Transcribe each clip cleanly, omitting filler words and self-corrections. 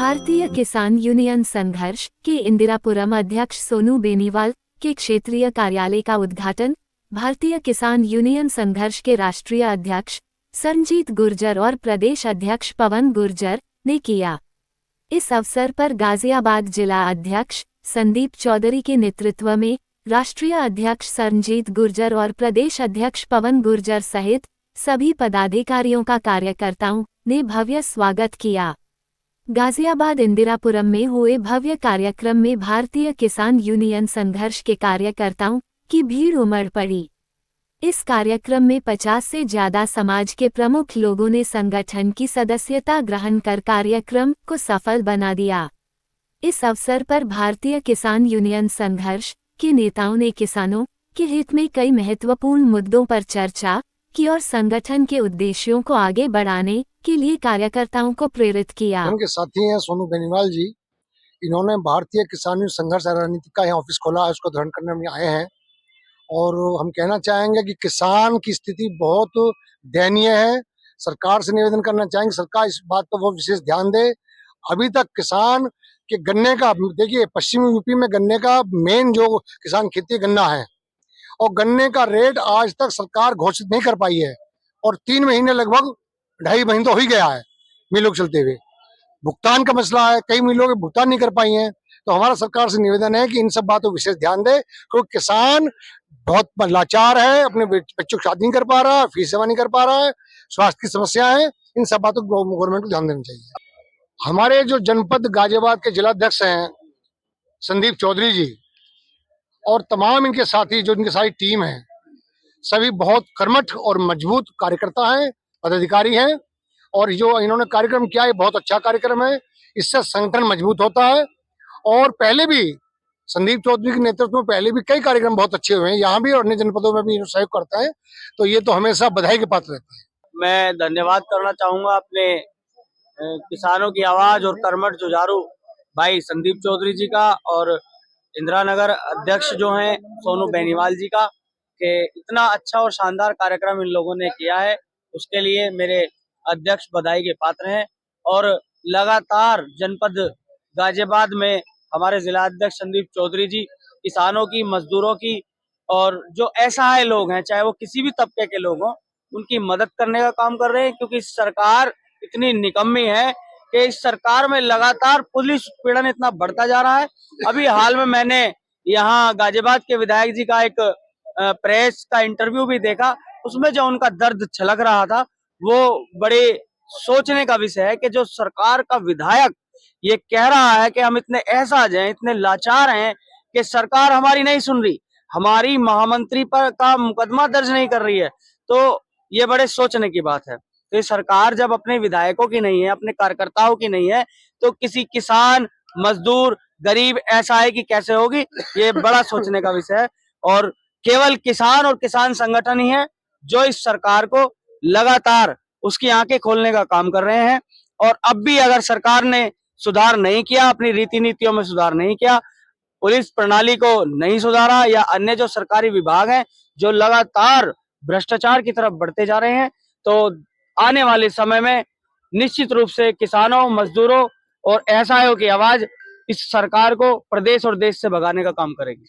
भारतीय किसान यूनियन संघर्ष के इंदिरापुरम अध्यक्ष सोनू बेनीवाल के क्षेत्रीय कार्यालय का उद्घाटन भारतीय किसान यूनियन संघर्ष के राष्ट्रीय अध्यक्ष सरनजीत गुर्जर और प्रदेश अध्यक्ष पवन गुर्जर ने किया। इस अवसर पर गाजियाबाद जिला अध्यक्ष संदीप चौधरी के नेतृत्व में राष्ट्रीय अध्यक्ष सरनजीत गुर्जर और प्रदेश अध्यक्ष पवन गुर्जर सहित सभी पदाधिकारियों का कार्यकर्ताओं ने भव्य स्वागत किया। गाजियाबाद इंदिरापुरम में हुए भव्य कार्यक्रम में भारतीय किसान यूनियन संघर्ष के कार्यकर्ताओं की भीड़ उमड़ पड़ी। इस कार्यक्रम में 50 से ज्यादा समाज के प्रमुख लोगों ने संगठन की सदस्यता ग्रहण कर कार्यक्रम को सफल बना दिया। इस अवसर पर भारतीय किसान यूनियन संघर्ष के नेताओं ने किसानों के हित में कई महत्वपूर्ण मुद्दों पर चर्चा की और संगठन के उद्देश्यों को आगे बढ़ाने के लिए कार्यकर्ताओं को प्रेरित किया। उनके साथी हैं सोनू बेनीवाल जी। इन्होंने भारतीय किसान यूनियन संघर्ष रणनीति का यहाँ ऑफिस खोला है, उसको उद्घाटन करने हम आए हैं। और हम कहना चाहेंगे कि किसान की स्थिति बहुत दयनीय है। सरकार से निवेदन करना चाहेंगे, सरकार इस बात पर वो विशेष ध्यान दे। अभी तक किसान के गन्ने का, देखिए पश्चिमी यूपी में गन्ने का मेन जो किसान खेती गन्ना है, और गन्ने का रेट आज तक सरकार घोषित नहीं कर पाई है। और 3 महीने लगभग 2.5 महीने तो हो ही गया है मिलों के चलते हुए। भुगतान का मसला है, कई मिलों के भुगतान नहीं कर पाई हैं। तो हमारा सरकार से निवेदन है कि इन सब बातों पर विशेष ध्यान दे, क्योंकि किसान बहुत लाचार है, अपने बच्चों की शादी नहीं कर पा रहा है, फीस जमा नहीं कर पा रहा है, स्वास्थ्य की समस्या है। इन सब बातों को गवर्नमेंट को ध्यान देना चाहिए। हमारे जो जनपद गाजियाबाद के जिलाध्यक्ष हैं संदीप चौधरी जी और तमाम इनके साथी, जो इनकी सारी टीम है, सभी बहुत कर्मठ और मजबूत कार्यकर्ता हैं, पदाधिकारी हैं। और जो इन्होंने कार्यक्रम किया है बहुत अच्छा कार्यक्रम है। इससे संगठन मजबूत होता है। और पहले भी संदीप चौधरी के नेतृत्व में पहले भी कई कार्यक्रम बहुत अच्छे हुए हैं, यहाँ भी और अन्य जनपदों में भी सहयोग करता है। तो ये तो हमेशा बधाई के पात्र रहता है। मैं धन्यवाद करना चाहूंगा अपने किसानों की आवाज और कर्मठ जुझारू भाई संदीप चौधरी जी का, और इंदिरा नगर अध्यक्ष जो हैं सोनू बेनीवाल जी का, कि इतना अच्छा और शानदार कार्यक्रम इन लोगों ने किया है। उसके लिए मेरे अध्यक्ष बधाई के पात्र हैं। और लगातार जनपद गाजियाबाद में हमारे जिला अध्यक्ष संदीप चौधरी जी किसानों की, मजदूरों की और जो असहाय लोग हैं, चाहे वो किसी भी तबके के लोग हों, उनकी मदद करने का काम कर रहे हैं। क्योंकि सरकार इतनी निकम्मी है कि इस सरकार में लगातार पुलिस उत्पीड़न इतना बढ़ता जा रहा है। अभी हाल में मैंने यहाँ गाजियाबाद के विधायक जी का एक प्रेस का इंटरव्यू भी देखा। उसमें जो उनका दर्द छलक रहा था वो बड़े सोचने का विषय है कि जो सरकार का विधायक ये कह रहा है कि हम इतने असहाय हैं, इतने लाचार हैं कि सरकार हमारी नहीं सुन रही, हमारी महामंत्री पर का मुकदमा दर्ज नहीं कर रही है। तो ये बड़े सोचने की बात है। तो ये सरकार जब अपने विधायकों की नहीं है, अपने कार्यकर्ताओं की नहीं है, तो किसी किसान, मजदूर, गरीब, असहाय की कैसे होगी? ये बड़ा सोचने का विषय है। और केवल किसान और किसान संगठन ही है जो इस सरकार को लगातार उसकी आंखें खोलने का काम कर रहे हैं। और अब भी अगर सरकार ने सुधार नहीं किया, अपनी रीति नीतियों में सुधार नहीं किया, पुलिस प्रणाली को नहीं सुधारा, या अन्य जो सरकारी विभाग हैं जो लगातार भ्रष्टाचार की तरफ बढ़ते जा रहे हैं, तो आने वाले समय में निश्चित रूप से किसानों, मजदूरों और असहायों की आवाज इस सरकार को प्रदेश और देश से भगाने का काम करेगी।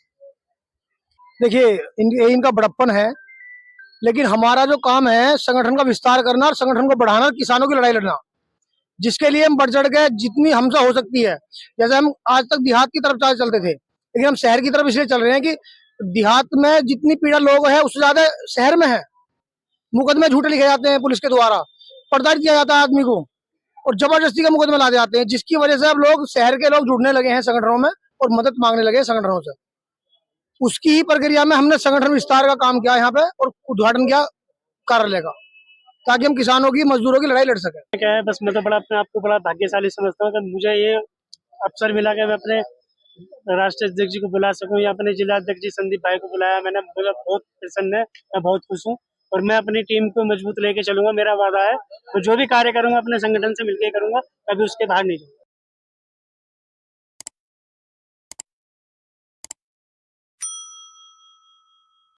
देखिए, इनका बड़प्पन है, लेकिन हमारा जो काम है संगठन का विस्तार करना और संगठन को बढ़ाना, किसानों की लड़ाई लड़ना, जिसके लिए हम बढ़ चढ़ के जितनी हमसे हो सकती है। जैसे हम आज तक देहात की तरफ चलते थे, लेकिन हम शहर की तरफ इसलिए चल रहे हैं कि देहात में जितनी पीड़ा लोग है उससे ज्यादा शहर में है। मुकदमे झूठे लिखे जाते हैं पुलिस के द्वारा, प्रताड़ित किया जाता है आदमी को और जबरदस्ती का मुकदमे ला जाते हैं, जिसकी वजह से अब लोग, शहर के लोग जुड़ने लगे हैं संगठनों में और मदद मांगने लगे हैं संगठनों से। उसकी ही प्रक्रिया में हमने संगठन विस्तार का काम किया यहाँ पे और उद्घाटन किया कार्यालय का, ताकि हम किसानों की, मजदूरों की लड़ाई लड़ सके। क्या है, बस मैं तो बड़ा अपने आप को बड़ा भाग्यशाली समझता हूँ कि मुझे ये अवसर मिला कि मैं अपने राष्ट्रीय अध्यक्ष जी को बुला सकूं या अपने जिला अध्यक्ष जी संदीप भाई को बुलाया। मैंने बहुत प्रसन्न है, मैं बहुत खुश हूँ और मैं अपनी टीम को मजबूत लेके चलूंगा। मेरा वादा है, तो जो भी कार्य करूंगा अपने संगठन से मिलकर करूंगा, कभी उसके बाहर नहीं जाऊंगा।